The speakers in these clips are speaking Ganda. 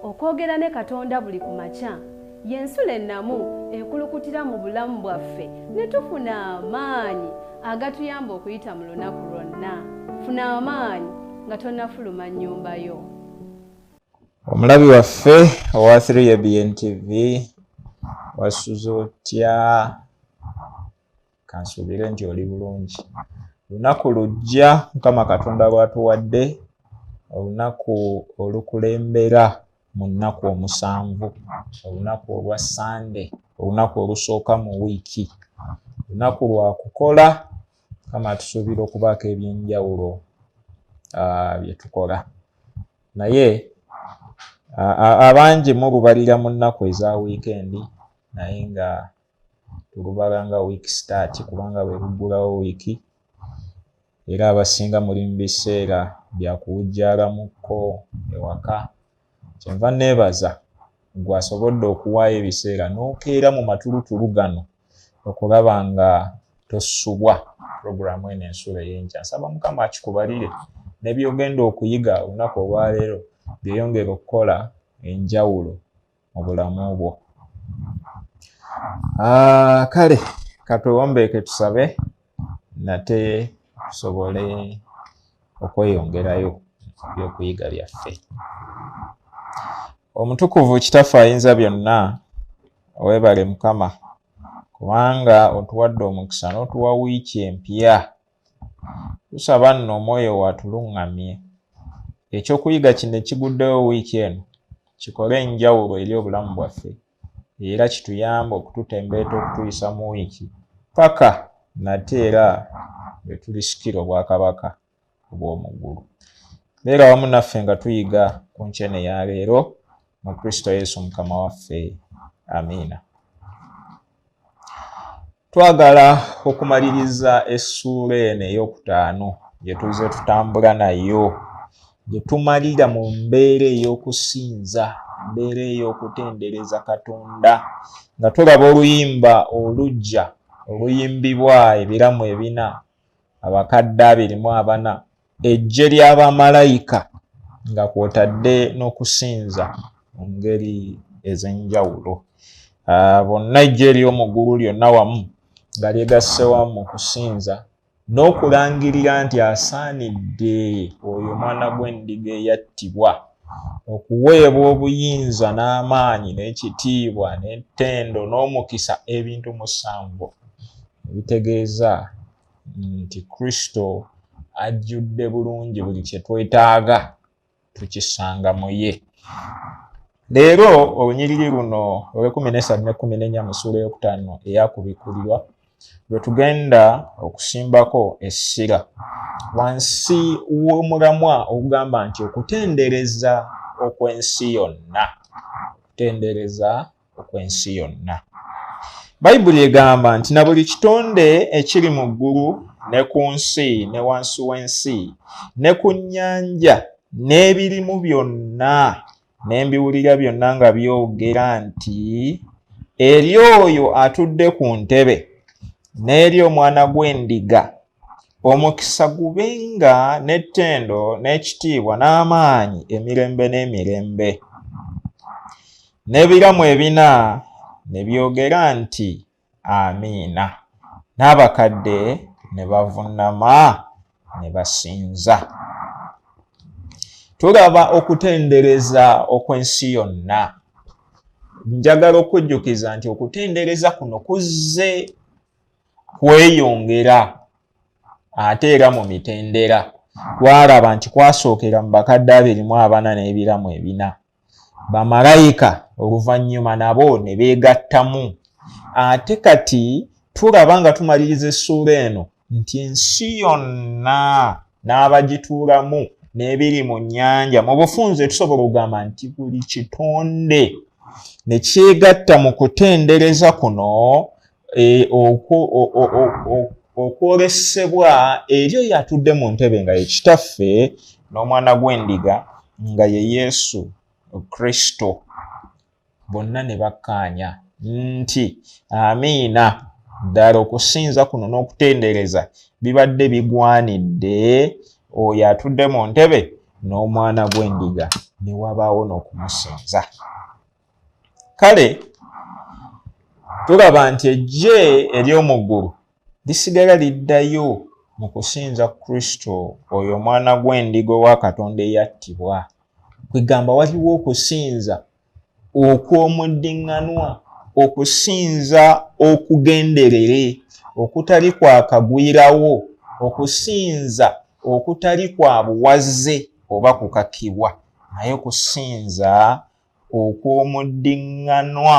okwogera ne Katonda buli ku makya y'ensula ennamu ekulukutira mu bulamu bwaffe ne tufuna amaanyi agatuyamba okuyita mu lunaku lwonna. Funa amaanyi nga tonnafuluma nnyumba yo. Omulabi waffe owa 3ABN TV wasuze otya? Kansuubire nti oli bulungi. Lunaku lujja Mukama Katonda lwatuwadde, olunaku olukulembera mu nnaku 7, olunaku olwa Sande, olunaku olusooka mu wiiki, olunaku lwa kukola. Mukama tusuubira okubaako ebyenjawulo bye tukola. Naye abangi mulubalira mu nnaku eza wiikendi, naye nga tulubalanga week start kubanga bwe luggulawo wiiki, era abasinga muli mu biseera bya kuwujjaalamuko ewaka. Kyenva neebaza gwasobodde okuwaayo ebiseera n'okeera mu matulutulu gano okulaba nga tossubwa puroguramu eno ensula ey'enkya. Nsaba Mukama akikubalire ne byogenda okuyiga olunaku olwaleero byeyongera okukola enjawulo mu bulamu bwo. Kale katwewombeeke tusabe nate tusobole okweyongerayo by'okuyiga byaffe. Omutukuvu Kitaffe Ayinza Byonna, weebale Mukama kubanga otuwadde omukisa n'otuwa wiiki empya. Tusaba nno omwoyo watuluŋŋamye, ekyokuyiga kino ekiguddewo wiiki eno kikole enjawulo eri obulamu bwaffe, era kituyamba okututembeeta okutuyisa mu wiiki paka nate era bwe tulisikira obwakabaka obw'omu ggulu. Beera wamu naffe nga tuyiga ku nkyene ya leero mu Kristo Yesu Mukama waffe. Amiina. Twagala okumaliriza essuula eno ey'okutaano gye tuze tutambula nayo, gye tumalira mu mbeera ey'okusinza, mbeera ey'okutendereza Katonda, nga tulaba oluyimba olujja oluyimbibwa ebiramu 4, abakadde 24, eggye ly'abamalayika nga kwotadde n'okusinza mu ngeri ez'enjawulo. Bonna eggye ery'omu ggulu lyonna wamu nga lyegasse wamu mu kusinza n'okulangirira nti asaanidde oyo Omwana gw'Endiga eyattibwa okuweebwa obuyinza n'amaanyi n'ekitiibwa n'ettendo n'omukisa ebintu 7, ebitegeeza nti Kristo ajjudde bulungi buli kye twetaaga tukisanga mu ye. Leero olunyiriri luno olw'13 ne 14 mu ssuula ey'okutaano eyakubikulirwa lwe tugenda okusimbako essira wansi w'omulamwa ogugamba nti okutendereza okw'ensi yonna. Okutendereza okw'ensi yonna. Bayibuli egamba nti na buli kitonde ekiri mu ggulu ne ku nsi ne wansi w'ensi ne ku nnyanja n'ebirimu byonna n'embiwulira byonna nga byogera nti eri oyo atudde ku ntebe n'eri Omwana gw'Endiga omukisa gubenga n'ettendo n'ekitiibwa n'amaanyi emirembe n'emirembe. N'ebiramu 4 ne byogera nti amiina, n'abakadde ne bavuunama ne basinza. Tulaba okutendereza okw'ensi yonna. Njagala okujjukiza nti okutendereza kuno kuzze kweyongera ate era mu mitendera. Twalaba nti kwasookera mu bakadde 24 n'ebiramu 4. Bamalayika oluvannyuma nabo ne beegattamu. Ate kati tulaba nga tumaliriza essuula eno nti ensi yonna n'abagituulamu n'ebiri mu nnyanja, mu bufunze tusobola okugamba nti buli kitonde ne kyegatta mu kutendereza kuno okwolesebwa eri oyo atudde mu ntebe nga ye Kitaffe n'Omwana gw'Endiga nga ye Yesu Kristo. Bonna ne bakkaanya nti amiina, ddala okusinza kuno n'okutendereza bibadde bigwanidde oyo atudde mu ntebe n'omwana gw'endiga ne wabaawo n'okumusinza. Kale tulaba nti eggye ery'omu ggulu lisigala liddayo mu kusinza Kristo, oyo omwana gw'endiga owa Katonda eyattibwa. Kwegamba waliwo okusinza okw'omuddiŋŋanwa, okusinza okugenderere, okutali kwakagwirawo, okusinza okutali kwa buwaze oba kukakibwa, naye okusinza okw'omuddiŋŋanwa.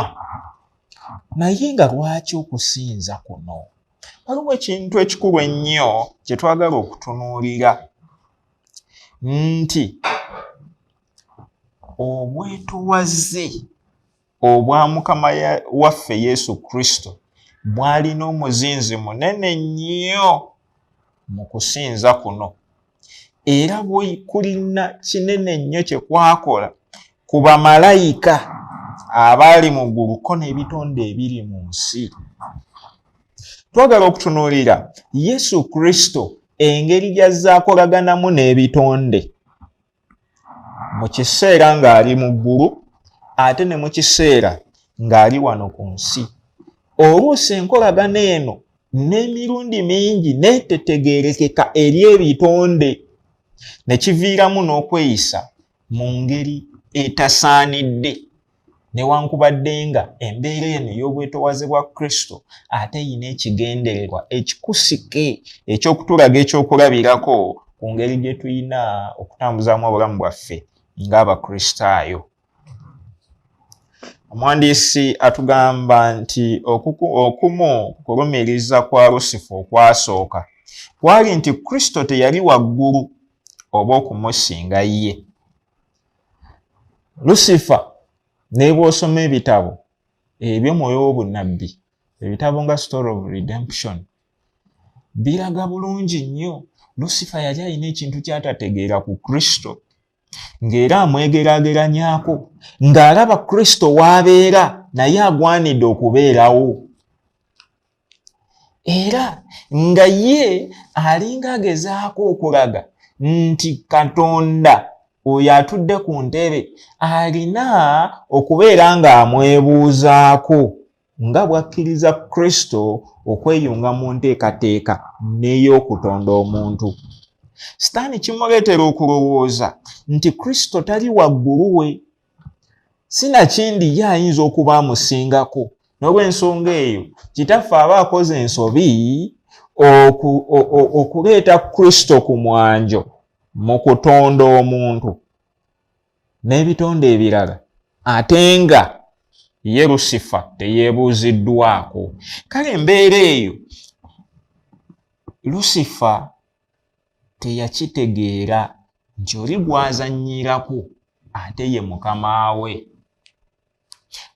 Naye nga lwaki okusinza kuno? Waliwo ekintu ekikulu ennyo kye twagala okutunuulira, nti obwetowaze obwa Mukama waffe Yesu Kristo bwalina omuzinzi munene nnyo mu kusinza kuno, era kulina kinene nnyo kye kwakola ku bamalayika abaali mu ggulu ko n'ebitonde ebiri mu nsi. Twagala okutunuulira Yesu Kristo engeri gy'azaakolaganamu n'ebitonde mu kiseera ng'ali mu ggulu ate ne mu kiseera ng'ali wano ku nsi. Oluusi enkolagana eno n'emirundi mingi neetetegeerekeka eri ebitonde ne kiviiramu n'okweyisa mu ngeri etasaanidde, newankubadde nga embeera eno ey'obwetowaze bwa Kristo ate eyina ekigendererwa ekikusike eky'okutulaga ekyokulabirako ku ngeri gye tuyina okutambuzaamu obulamu bwaffe ng'Abakristaayo. Omuwandiisi atugamba nti okumu kulumiriza kwa Lusifa okwasooka kwali nti Kristo teyali waggulu oba okumusinga ye. Lusifa ne bw'osoma ebitabo eby'omwoyo w'obunnabbi, ebitabo nga Story of Redemption, biraga bulungi nnyo Lusifa yali alina ekintu ky'atategeera ku Kristo, ng'era amwegeraageranyaako, ng'alaba Kristo w'abeera naye agwanidde okubeerawo, era nga ye alinga agezaako okulaga nti Katonda oyo atudde ku ntebe alina okubeera ng'amwebuuzaako nga bw'akkiriza Kristo okweyunga mu nteekateeka n'ey'okutonda omuntu. Sitaani kimuleetera okulowooza nti Kristo tali waggulu we, sinakindi ye ayinza okuba amusingako. N'olw'ensonga eyo kitaffe aba akoze ensobi okuleeta Kristo ku mwanjo mu kutonda omuntu n'ebitonde ebirala, ate nga ye Lusifa teyeebuuziddwako. Kale embeera eyo Lusifa teyakitegeera nti oli gw'azannyirako ate ye mukama we.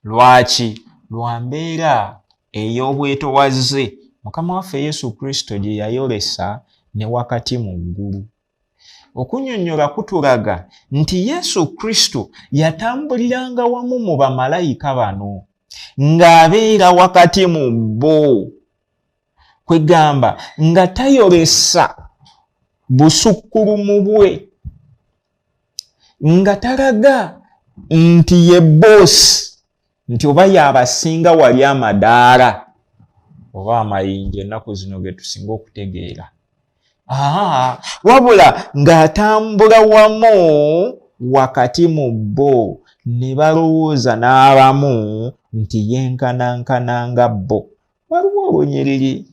Lwaki? Lwa mbeera ey'obwetowaze Mukama waffe Yesu Kristo gye yayolesa ne wakati mu ggulu. Okunnyonnyola kutulaga nti Yesu Kristo yatambuliranga wamu mu bamalayika bano ng'abeera wakati mu bo, kwegamba nga tayolesa busukkulumu bwe, nga talaga nti ye boosi, nti oba y'abasinga wali amadaala oba amayinja ennaku zino ge tusinga okutegeera. Wabula ng'atambula wamu wakati mu bo, ne balowooza n'abamu nti yenkanankana nga bo. Waliwo olunyiriri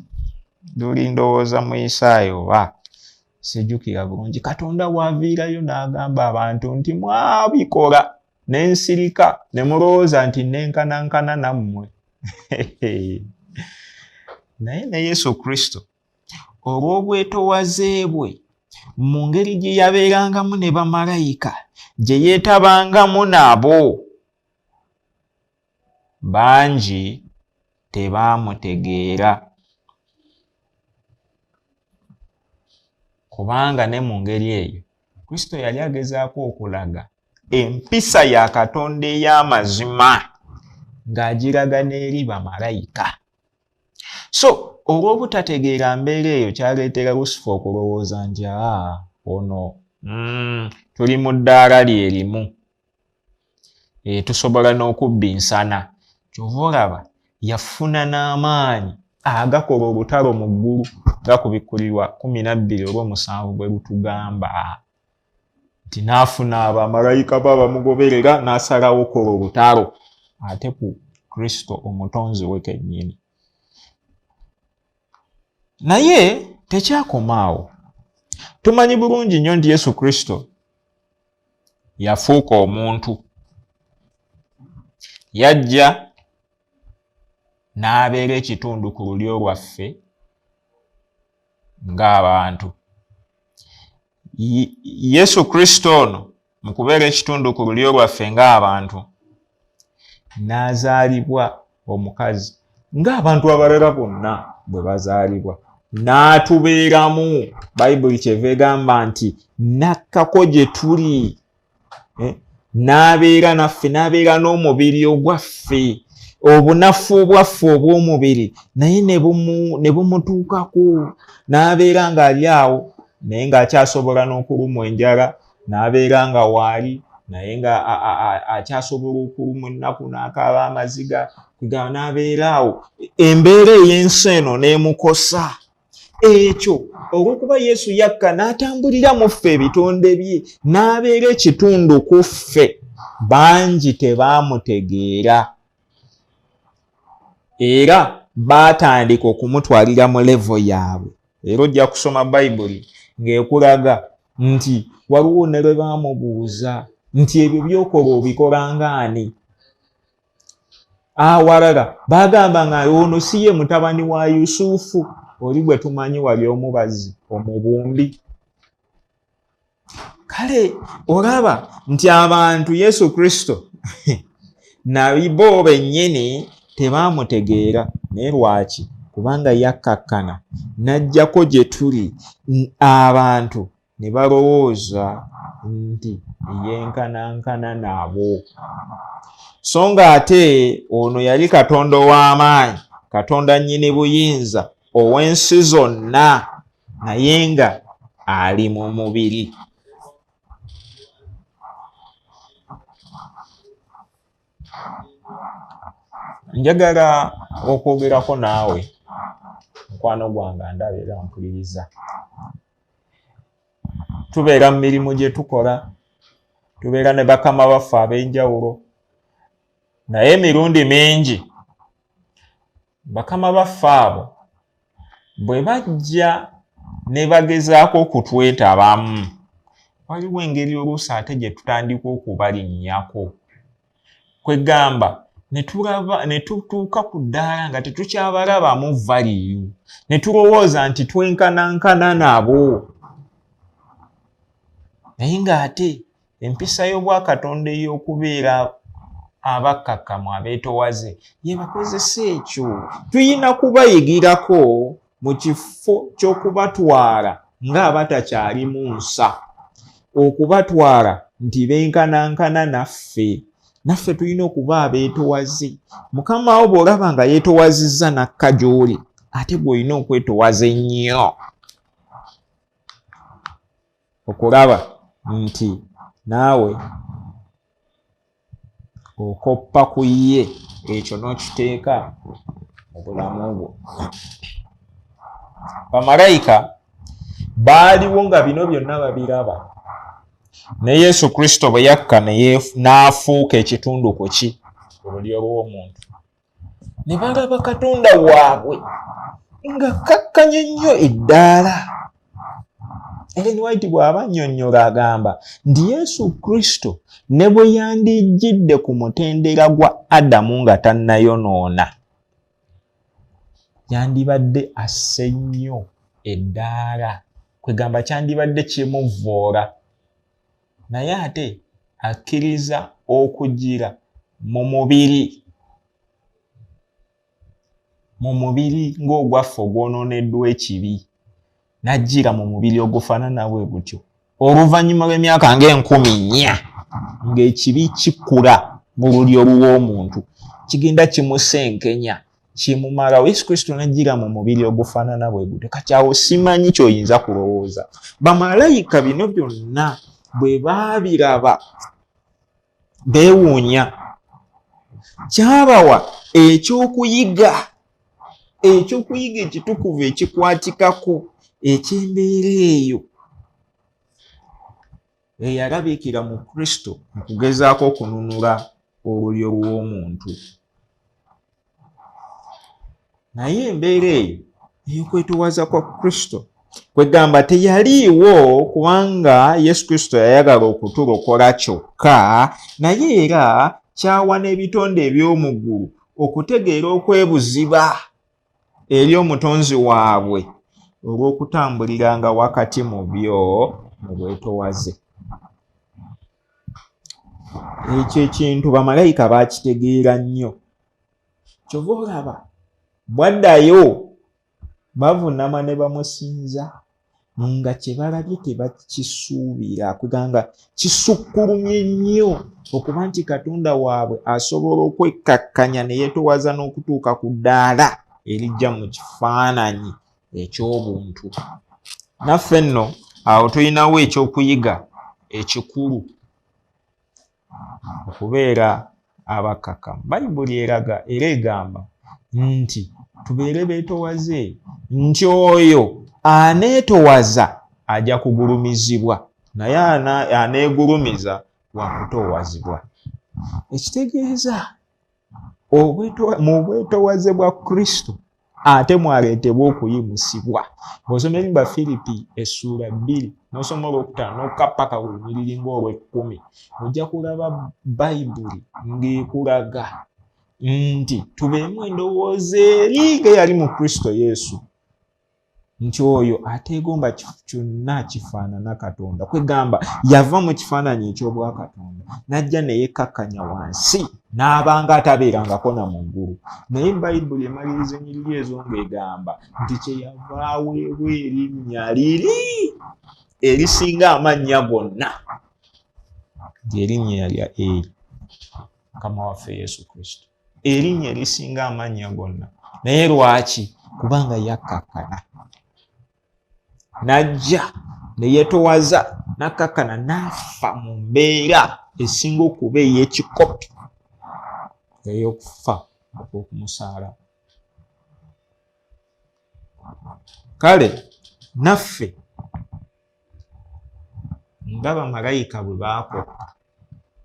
luli ndowooza mu Isaayo oba sijjukira bulungi, Katonda w'aviirayo n'agamba abantu nti mwabikola ne nsirika ne mulowooza nti nenkanankana nammwe. Naye ne Yesu Kristo olw'obwetowaze bwe mu ngeri gye yabeerangamu ne bamalayika, gye yeetabangamu nabo, bangi tebaamutegeera, kubanga ne mu ngeri eyo Kristo yali agezaako okulaga empisa ya Katonda ey'amazima ng'agiraga n'eri bamalayika. So olw'obutategeera mbeera eyo kyaleetera Lusifa okulowooza nti ono tuli mu ddaala lyerimu. Tusobola n'okubbinsana. Kyova olaba yafuna n'amaanyi agakola olutalo mu ggulu nga kubikkulirwa 12:7 bwe lutugamba nti n'afuna abamalayika bamugoberera n'asalawo kola olutalo ate ku Kristo omutonzi we kennyini. Naye tekyakomaawo. Tumanyi bulungi nnyo nti Yesu Kristo yafuuka omuntu. Yajja n'abeera ekitundu ku lulyo lwaffe ng'abantu. Yesu Kristo ono mu kubeera ekitundu ku lulyo lwaffe ng'abantu n'azaalibwa omukazi ng'abantu abalala bonna bwe bazaalibwa. N'atubeeramu. Bayibuli kyeva egamba nti nakkako gye tuli. N'abeera naffe, n'abeera n'omubiri ogwaffe, obunafu bwaffe obw'omubiri naye ne bumutuukako. N'abeera ng'ali awo naye ng'akyasobola n'okulumwa enjala, n'abeera nga waali naye nga akyasobola okulumwa ennaku n'akaaba amaziga, kugamba n'abeera awo. Embeera ey'ensi eno n'emukosa. Ekyo olw'okuba Yesu yakka n'atambulira mu ffe ebitonde bye, n'abeera ekitundu ku ffe, bangi tebaamutegeera era baatandika okumutwalira mu levo yaabwe. Era ojja kusoma Bayibuli ng'ekulaga nti waliwo ne lwe baamubuuza nti ebyo by'okola obikola ng'ani? Awalala baagamba nga ono si ye mutabani wa Yusufu? Oli bwe tumanyi wali omubazi omubumbi. Kale olaba nti abantu Yesu Kristo nabo bennyini tebaamutegeera. Naye lwaki? Kubanga yakkakkana n'ajjako gye tuli, abantu ne balowooza nti yenkanankana nabo. So nga ate ono yali Katonda ow'amaanyi, Katonda nnyini buyinza ow'ensi zonna, naye nga ali mu mubiri. Njagala okwogerako naawe mukwano gwange andaba era mpuliriza. Tubeera mu mirimu gye tukola, tubeera ne bakama baffe ab'enjawulo, naye emirundi mingi bakama baffe abo bwe bajja ne bagezaako okutwetabamu, waliwo engeri oluusi ate gye tutandika okubalinnyako. Kwegamba ne tutuuka ku ddaala nga tetukyabalabamu valiyu, ne tulowooza nti twenkanankana nabo. Naye ng'ate empisa y'obwakatonda ey'okubeera abakkakkamu abeetowaze yebakozesa ekyo. Tuyina kubayigirako mu kifo ky'okubatwala ng'abatakyali mu nsa, okubatwala nti benkanankana naffe. Naffe tulina okuba abeetowaze. Mukama wo bw'olaba nga yeetowazizza nakka gy'oli, ate gw'olina okwetowaza ennyo okulaba nti naawe okoppa ku ye, ekyo n'okiteeka mu bulamu bwo. Bamalayika baaliwo nga bino byonna babiraba. Ne Yesu Kristo bwe yakka n'afuuka ekitundu ku ki? Ku lulyo lw'omuntu. Ne balaba Katonda waabwe nga kakkanye nnyo eddaala. Ellen White bw'aba annyonnyola agamba nti Yesu Kristo ne bwe yandijjidde ku mutendera gwa Adamu nga tannayonoona, yandibadde asse nnyo eddaala. Kwegamba kyandibadde kimuvvoola. Naye ate akkiriza okugira mu mubiri ng'ogwaffe ogwonooneddwa ekibi, n'ajjira mu mubiri ogufaanana bwe gutyo. Oluvannyuma lw'emyaka nga 4,000 ng'ekibi kikula mu lulyo lw'omuntu, kigenda kimusenkenya, kimumalawo. Yesu Kristo n'ajjira mu mubiri ogufaanana bwe gutyo. Kati awo simanyi ky'oyinza kulowooza. Bamalayika bino byonna bwe baabiraba beewuunya. Kyabawa ekyokuyiga ekitukuvu ekikwatikako eky'embeera eyo eyalabikira mu Kristo mu kugezaako okununula olulyo lw'omuntu. Naye embeera eyo ey'okwetowaza kwa Kristo kwegamba teyaliiwo kubanga Yesu Kristo yayagala okutulokola kyokka, naye era kyawa n'ebitonde eby'omu ggulu okutegeera okwebuziba eri omutonzi waabwe olw'okutambuliranga wakati mu byo mu bwetowaze. Ekyo ekintu bamalayika baakitegeera nnyo. Kyova olaba bwaddayo bavuunama ne bamusinza nga kye balabye tebakisuubira, kugamba kisukkulumye nnyo okuba nti Katonda waabwe asobola okwekkakkanya ne yeetowaza n'okutuuka ku ddaala erijja mu kifaananyi eky'obuntu. Naffe nno awo tulinawo ekyokuyiga ekikulu okubeera abakkakkamu. Bayibuli eraga era egamba nti tubeere beetowaze nti oyo aneetowaza ajja kugulumizibwa, naye aneegulumiza wa kutoowazibwa. Ekitegeeza mu bwetowaze bwa Kristo ate mwaleetebwa okuyimusibwa. Bw'osoma eri Bafiripi essuula 2 n'osoma olwokutaano n'okkapaka ku lunyiriri ng'olw'ekkumi, ojja kulaba Bayibuli ng'ekulaga nti tubeemu endowooza eri ng'eyali mu Kristo Yesu, nti oyo ateegomba kyonna kifaanana Katonda. Kwegamba yava mu kifaananyi eky'obwa Katonda n'ajja ne yekkakkanya wansi n'abanga atabeerangako na mu ggulu. Naye Bayibuli emaliriza ennyiriri ezo ng'egamba nti kyeyava aweebwa erinnya liri erisinga amannya gonna, ly'erinnya lya Eri, Mukama waffe Yesu Kristo, erinnya erisinga amannya gonna. Naye lwaki? Kubanga yakkakkana, n'ajja ne yeetowaza, n'akkakkana, n'afa mu mbeera esinga okuba ey'ekikopi, ey'okufa okw'okumusaala. Kale naffe nga bamalayika bwe baakokka,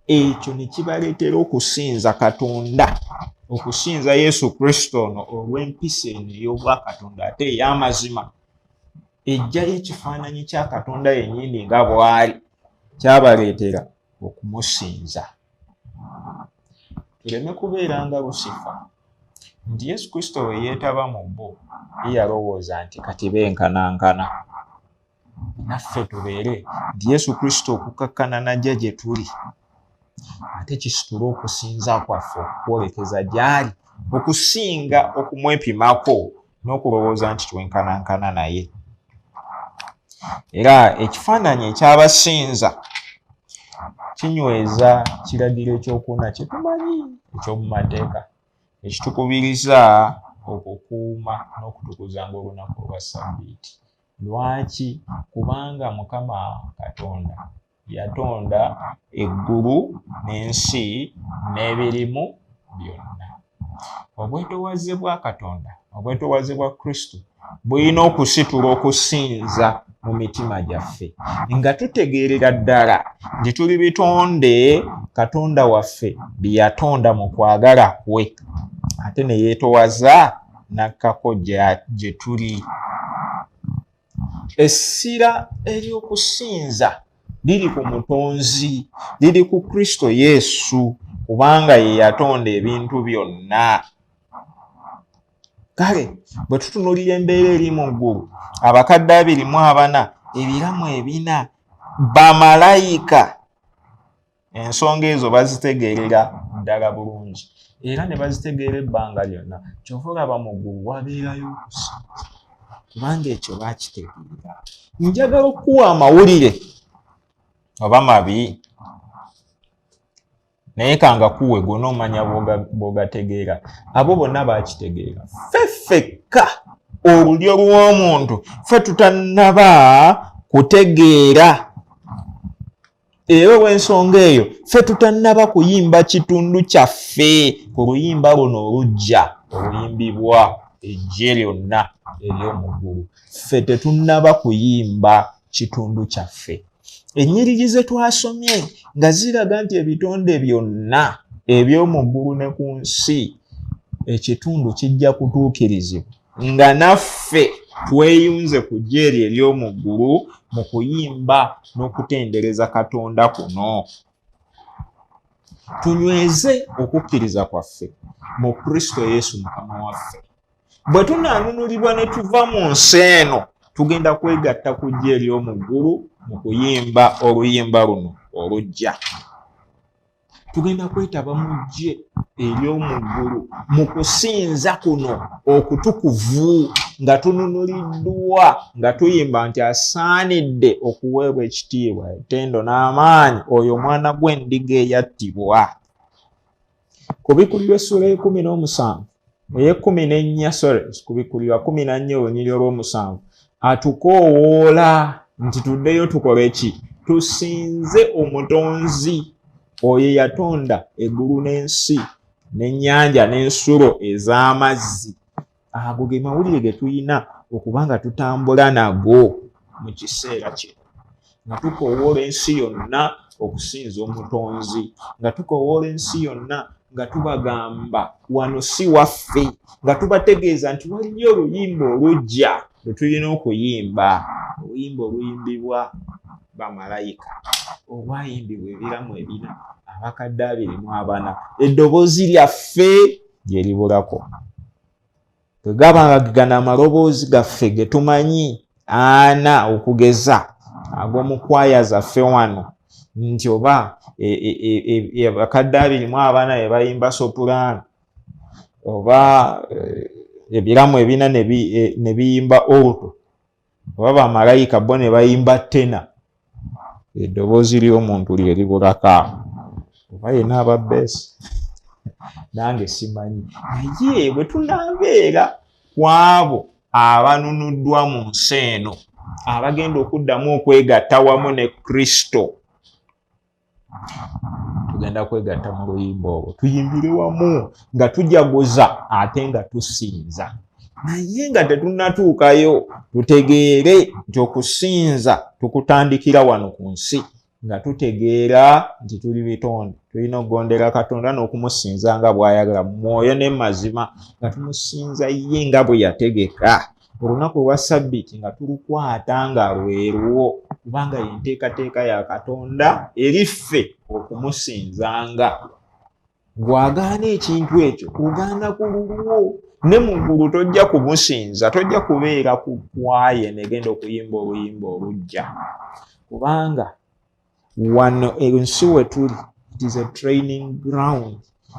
ekyo ne kibaleetera okusinza Katonda, okusinza Yesu Kristo ono olw'empisa eno ey'obwakatonda ate ey'amazima, ejjayo ekifaananyi kya Katonda yennyini nga bw'ali, kyabaleetera okumusinza. Tuleme kubeera nga Lusifa nti Yesu Kristo we yeetaba mu bo ye yalowooza nti kati benkanankana. Naffe tubeere nti Yesu Kristo okukkakkana najja gye tuli ate kisitule okusinza kwaffe okwolekeza gy'ali, okusinga okumwepimako n'okulowooza nti twenkanankana naye. Era ekifaananyi ekyabasinza kinyweza kiragiro ekyokuna kye tumanyi eky'omu mateeka ekitukubiriza okukuuma n'okutukuzanga olunaku olwa Ssabbiiti. Lwaki? Kubanga Mukama Katonda yatonda eggulu n'ensi n'ebirimu byonna. Obwetowaze bwa Katonda, obwetowaze bwa Kristo bulina okusitula okusinza mu mitima gyaffe nga tutegeerera ddala nti tuli bitonde Katonda waffe bye yatonda mu kwagala kwe, ate ne yeetowaza n'akkako gye tuli. Essira ery'okusinza liri ku Mutonzi, liri ku Kristo Yesu, kubanga ye yatonda ebintu byonna. Kale bwe tutunuulira embeera eri mu ggulu, abakadde 24, ebiramu 4, bamalayika, ensonga ezo bazitegeerera ddala bulungi era ne bazitegeera ebbanga lyonna. Kyova olaba mu ggulu wabeerayo okusinza kubanga ekyo baakitegeera. Njagala okuwa amawulire oba mabi, naye kanga kuwe gonna omanya bw'ogategeera. Abo bonna baakitegeera. Ffekka olulyo lw'omuntu ffe tutannaba kutegeera era olw'ensonga eyo ffe tutannaba kuyimba kitundu kyaffe ku luyimba luno olujja oluyimbibwa ejje lyonna ery'omu ggulu. Ffe tetunnaba kuyimba kitundu kyaffe. Ennyiriri ze twasomye nga ziraga nti ebitonde byonna eby'omu ggulu ne ku nsi ekitundu kijja kutuukirizibwa nga naffe tweyunze ku gye eryo ery'omu ggulu mu kuyimba n'okutendereza Katonda kuno. Tunyweze okukkiriza kwaffe mu Kristo Yesu Mukama waffe. Bwe tunaanunulibwa ne tuva mu nsi eno tugenda kwegatta ku gye ery'omu ggulu mu kuyimba oluyimba luno olujja. Tugenda kwetaba mu gye ery'omu ggulu mu kusinza kuno okutukuvu nga tununuliddwa nga tuyimba nti asaanidde okuweebwa ekitiibwa, ettendo n'amaanyi oyo omwana gw'endiga eyattibwa. Kubikkulirwa essula y'e17 ey'e14 kubikkulirwa 14 olunyiriri olw'omusanvu atukoowoola nti tuddeyo tukole ki? Tusinze omutonzi oyo yatonda eggulu n'ensi n'ennyanja n'ensulo ez'amazzi. Ago ge mawulire ge tulina okuba nga tutambula nago mu kiseera kino, nga tukoowoola ensi yonna okusinza omutonzi, nga tukoowoola ensi yonna nga tubagamba wano si waffe, nga tubategeeza nti waliyo oluyimba olujja lwe tulina okuyimba, oluyimba oluyimbibwa bamalayika, olwayimbibwa ebiramu ebina abakadde 24, eddoboozi lyaffe lye libulako. Bwe gaba gana amaloboozi gaffe ge tumanyi 4 okugeza ag'omu kwaya zaffe wano, nti oba abakadde 24 be bayimba soprano, oba ebiramu ebina ne biyimba alto, oba bamalayika bo ne bayimba tenor, eddoboozi ly'omuntu lye libulako. Oba yenna aba bass nange simanyi, naye bwe tunaabeera ku abo abanunuddwa mu nsi eno abagenda okuddamu okwegatta wamu ne Kristo, tugenda kwegatta mu luyimba olwo tuyimbire wamu nga tujaguza ate nga tusinza, naye nga tetunnatuukayo tutegeere nti okusinza tukutandikira wano ku nsi, nga tutegeera nti tuli bitonde, tulina okugondera Katonda n'okumusinza nga bw'ayagala mu mwoyo ne mazima, nga tumusinza ye nga bwe yategeka. Olunaku olwa Ssabbiiti nga tulukwata nga lwerwo, kubanga ye nteekateeka ya Katonda eri ffe okumusinzanga. Bw'agaana ekintu ekyo ogaana ku lulwo, ne mu ggulu tojja kumusinza, tojja kubeera ku kwaya negenda okuyimba oluyimba olujja, kubanga wano ensi we tuli, it is a training ground.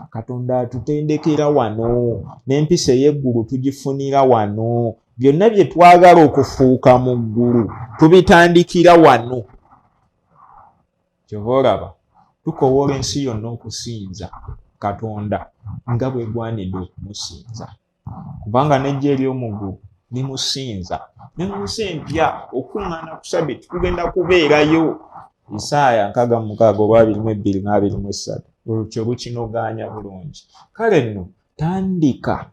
Katonda atutendekera wano, n'empisa ey'eggulu tugifunira wano, byonna bye twagala okufuuka mu ggulu tubitandikira wano. Kyova olaba tukoowoola ensi yonna okusinza Katonda nga bwe gwanidde okumusinza, kubanga n'eggye ery'omu ggulu limusinza. Ne mu nsi empya okuŋŋaana ku Ssabbiiti tugenda kubeerayo. Isaaya 62:23 olukyo lukinoganya bulungi. Kale nno tandika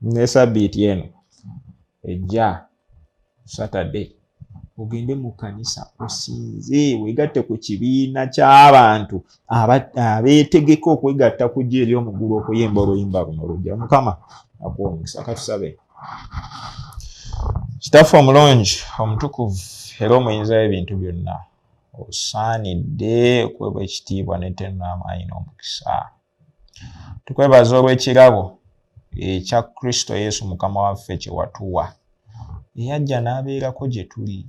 ne Ssabbiiti eno ejja Saturday ogende mu kkanisa osinze, weegatte ku kibiina ky'abantu abeetegeka okwegatta ku gye ery'omu ggulu okuyimba oluyimba luno olujja. Mukama akuwa omukisa. Katusabe. Kitaffe omulungi omutukuvu era omuyinza w'ebintu byonna, osaanidde okuweebwa ekitiibwa n'ettendo n'amaanyi n'omukisa. Tukwebaza olw'ekirabo ekya Kristo Yesu Mukama waffe kye watuwa, eyajja n'abeerako gye tuli.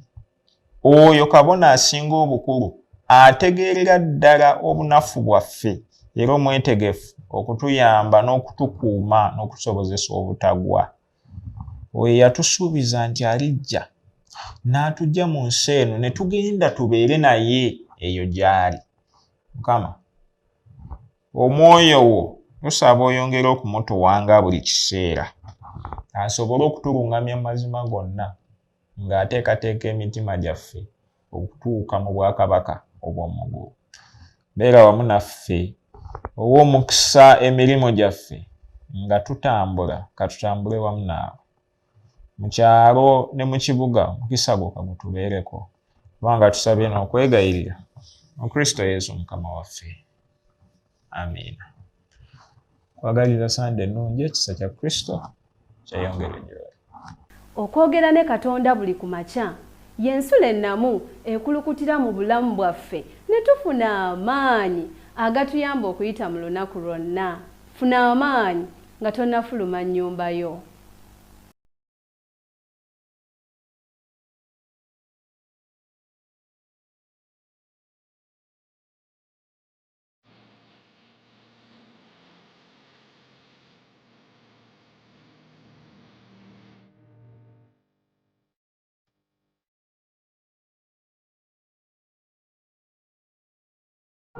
Oyo kabona asinga obukulu ategeerera ddala obunafu bwaffe era omwetegefu okutuyamba n'okutukuuma n'okusobozesa obutagwa. Oyo yatusuubiza nti alijja n'atujja mu nsi eno ne tugenda tubeere naye eyo gy'ali. Mukama, omwoyo wo tusaba oyongera okumutuwanga buli kiseera, asobole okutulungamya mu mazima gonna, ng'ateekateeka emitima gyaffe okutuuka mu bwakabaka obw'omuggulu. Beera wamu naffe ow'omukisa emirimu gyaffe nga tutambula katutambule wamu naawe mu kyalo ne mu kibuga omukisa gwo kagutubeereko kubanga tusabye n'okwegayirira mu Kristo Yesu Mukama waffe. Amiina. Kwagalira Sande ennungi, ekisa kya Kristo kyeyongere gy'oli. Okwogera ne Katonda buli ku makya y'ensula ennamu ekulukutira mu bulamu bwaffe ne tufuna amaanyi agatuyamba okuyita mu lunaku lwonna. Funa amaanyi nga tonnafuluma nnyumba yo.